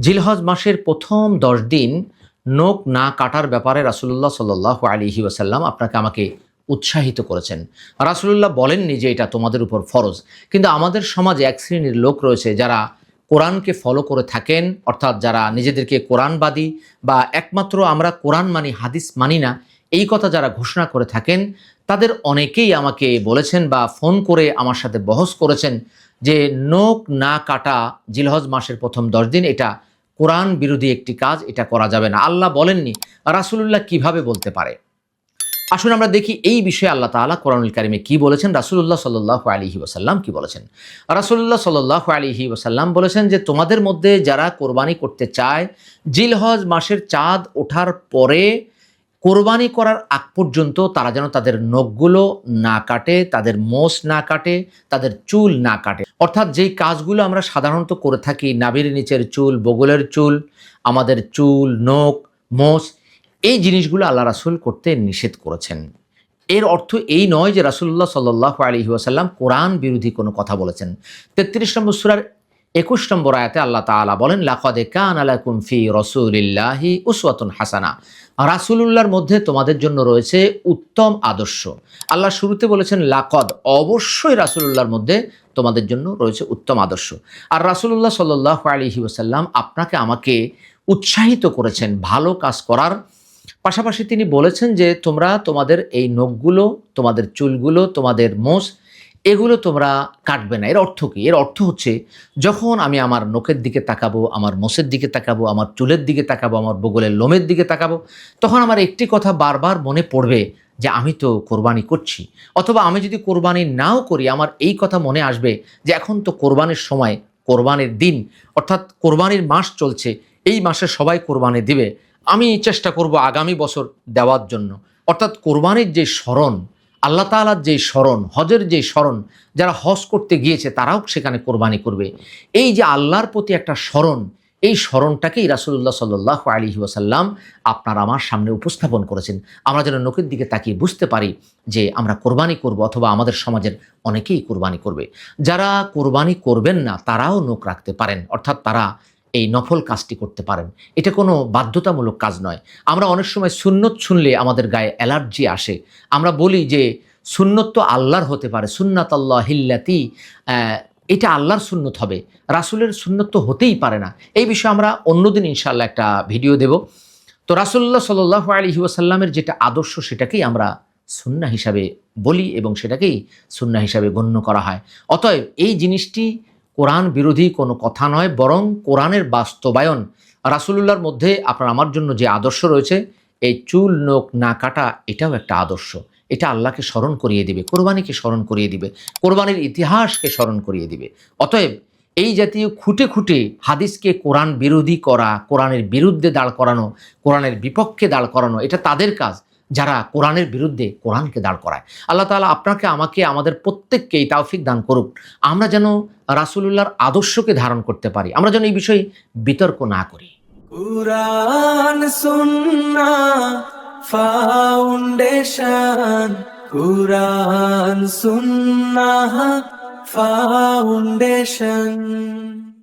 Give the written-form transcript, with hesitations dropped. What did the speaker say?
জিলহজ মাসের প্রথম 10 দিন নখ না কাটার ব্যাপারে রাসূলুল্লাহ সাল্লাল্লাহু আলাইহি ওয়াসাল্লাম আপনাকে আমাকে উৎসাহিত করেছেন। রাসূলুল্লাহ বলেননি যে এটা তোমাদের উপর ফরজ। কিন্তু আমাদের সমাজে এক শ্রেণীর লোক রয়েছে যারা কোরআনকে ফলো করে থাকেন, অর্থাৎ যারা নিজেদেরকে কোরআনবাদী বা একমাত্র আমরা কোরআন মানি হাদিস মানি না, এই কথা যারা ঘোষণা করে থাকেন, তাদের অনেকেই আমাকে বলেছেন বা ফোন করে আমার সাথে বহস করেছেন যে নখ না কাটা জিলহজ মাসের প্রথম 10 দিন এটা কোরআন বিরোধী একটি কাজ, এটা করা যাবে না। আল্লাহ বলেননি, রাসূলুল্লাহ কিভাবে বলতে পারে? আসুন আমরা দেখি এই বিষয়ে আল্লাহ তাআলা কোরআনুল কারিমে কি বলেছেন, রাসূলুল্লাহ সাল্লাল্লাহু আলাইহি ওয়াসাল্লাম কি বলেছেন। রাসূলুল্লাহ সাল্লাল্লাহু আলাইহি ওয়াসাল্লাম বলেছেন যে তোমাদের মধ্যে যারা কোরবানি করতে চায়, জিলহজ মাসের চাঁদ ওঠার পরে কোরবানি করার আগ পর্যন্ত তারা যেন তাদের নখগুলো না কাটে, তাদের মোষ না কাটে, তাদের চুল না কাটে। অর্থাৎ যেই কাজগুলো আমরা সাধারণত করে থাকি, নাভির নিচের চুল, বগলের চুল, আমাদের চুল, নখ, মোষ, এই জিনিসগুলো আল্লাহ রাসূল করতে নিষেধ করেছেন। এর অর্থ এই নয় যে রাসূলুল্লাহ সাল্লাল্লাহু আলাইহি ওয়াসাল্লাম কোরআন বিরোধী কোনো কথা বলেছেন। 33 নম্বর সূরার 21 নম্বর আয়াতে আল্লাহ তাআলা বলেন, লাকাদ কানা লাকুম ফি রাসূলিল্লাহি উসওয়াতুন হাসানা। রাসূলুল্লাহর মধ্যে তোমাদের জন্য রয়েছে উত্তম আদর্শ। আল্লাহ শুরুতে বলেছেন লাকাদ, অবশ্যই রাসূলুল্লাহর মধ্যে তোমাদের জন্য রয়েছে উত্তম আদর্শ। আর রাসূলুল্লাহ সাল্লাল্লাহু আলাইহি ওয়াসাল্লাম আপনাকে আমাকে উৎসাহিত করেছেন ভালো কাজ করার। পাশাপাশি তিনি বলেছেন যে তোমরা তোমাদের এই নখগুলো, তোমাদের চুলগুলো, তোমাদের মোষ, এগুলো তোমরা কাটবে না। এর অর্থ কি? এর অর্থ হচ্ছে যখন আমি আমার নখের দিকে তাকাবো, আমার মোষের দিকে তাকাবো, আমার চুলের দিকে তাকাবো, আমার বগলের লোমের দিকে তাকাবো, তখন আমার একটি কথা বারবার মনে পড়বে যে আমি তো কোরবানি করছি। অথবা আমি যদি কোরবানি নাও করি, আমার এই কথা মনে আসবে যে এখন তো কোরবানির সময়, কোরবানির দিন, অর্থাৎ কোরবানির মাস চলছে, এই মাসে সবাই কোরবানি দিবে, আমি চেষ্টা করব আগামী বছর দেওয়ার জন্য। অর্থাৎ কোরবানির যে স্মরণ, আল্লাহ তাআলার যে স্মরণ, হজের যে স্মরণ, যারা হজ করতে গিয়েছে তারাও সেখানে কোরবানি করবে। এই যে আল্লাহর প্রতি একটা স্মরণ, এই স্মরণটাকেই রাসূলুল্লাহ সাল্লাল্লাহু আলাইহি ওয়াসাল্লাম আপনার আমার সামনে উপস্থাপন করেছেন। আমরা যেন নখের দিকে তাকিয়ে বুঝতে পারি যে আমরা কোরবানি করব, অথবা আমাদের সমাজের অনেকেই কোরবানি করবে। যারা কোরবানি করবেন না তারাও নখ রাখতে পারেন, অর্থাৎ তারা এই নফল কাজটি করতে পারেন। এটা কোনো বাধ্যতামূলক কাজ নয়। আমরা অনেক সময় সুন্নত শুনলে আমাদের গায়ে অ্যালার্জি আসে। আমরা বলি যে সুন্নত তো আল্লাহর হতে পারে, সুন্নাতাল্লাহিল্লাতি, এটা আল্লাহর সুন্নত হবে, রাসূলের সুন্নত তো হতেই পারে না। এই বিষয়ে আমরা অন্যদিন ইনশাআল্লাহ একটা ভিডিও দেব। তো রাসূলুল্লাহ সাল্লাল্লাহু আলাইহি ওয়াসাল্লামের যেটা আদর্শ সেটাকেই আমরা সুন্নাহ হিসাবে বলি এবং সেটাকেই সুন্নাহ হিসাবে গণ্য করা হয়। অতএব এই জিনিসটি কোরআন বিরোধী কোনো কথা নয়, বরং কোরআনের বাস্তবায়ন। রাসূলুল্লাহর মধ্যে আপনার আমার জন্য যে আদর্শ রয়েছে, এই চুল নখ না কাটা, এটাও একটা আদর্শ। এটা আল্লাহকে স্মরণ করিয়ে দিবে, কোরবানিকে স্মরণ করিয়ে দিবে, কোরবানির ইতিহাসকে স্মরণ করিয়ে দিবে। অতএব এই জাতীয় খুঁটে খুঁটে হাদিসকে কোরআন বিরোধী করা, কোরআনের বিরুদ্ধে দাঁড় করানো, কোরআনের বিপক্ষে দাঁড় করানো, এটা তাদের কাজ যারা কোরআনের বিরুদ্ধে কোরআনকে দাঁড় করায়। আল্লাহ তাআলা আপনাকে, আমাকে, আমাদের প্রত্যেককে এই তৌফিক দান করুক, আমরা যেন রাসূলুল্লাহর আদর্শকে ধারণ করতে পারি, আমরা যেন এই বিষয়ে বিতর্ক না করি। কুরআন সুন্নাহ ফাউন্ডেশন, কুরআন সুন্নাহ ফাউন্ডেশন।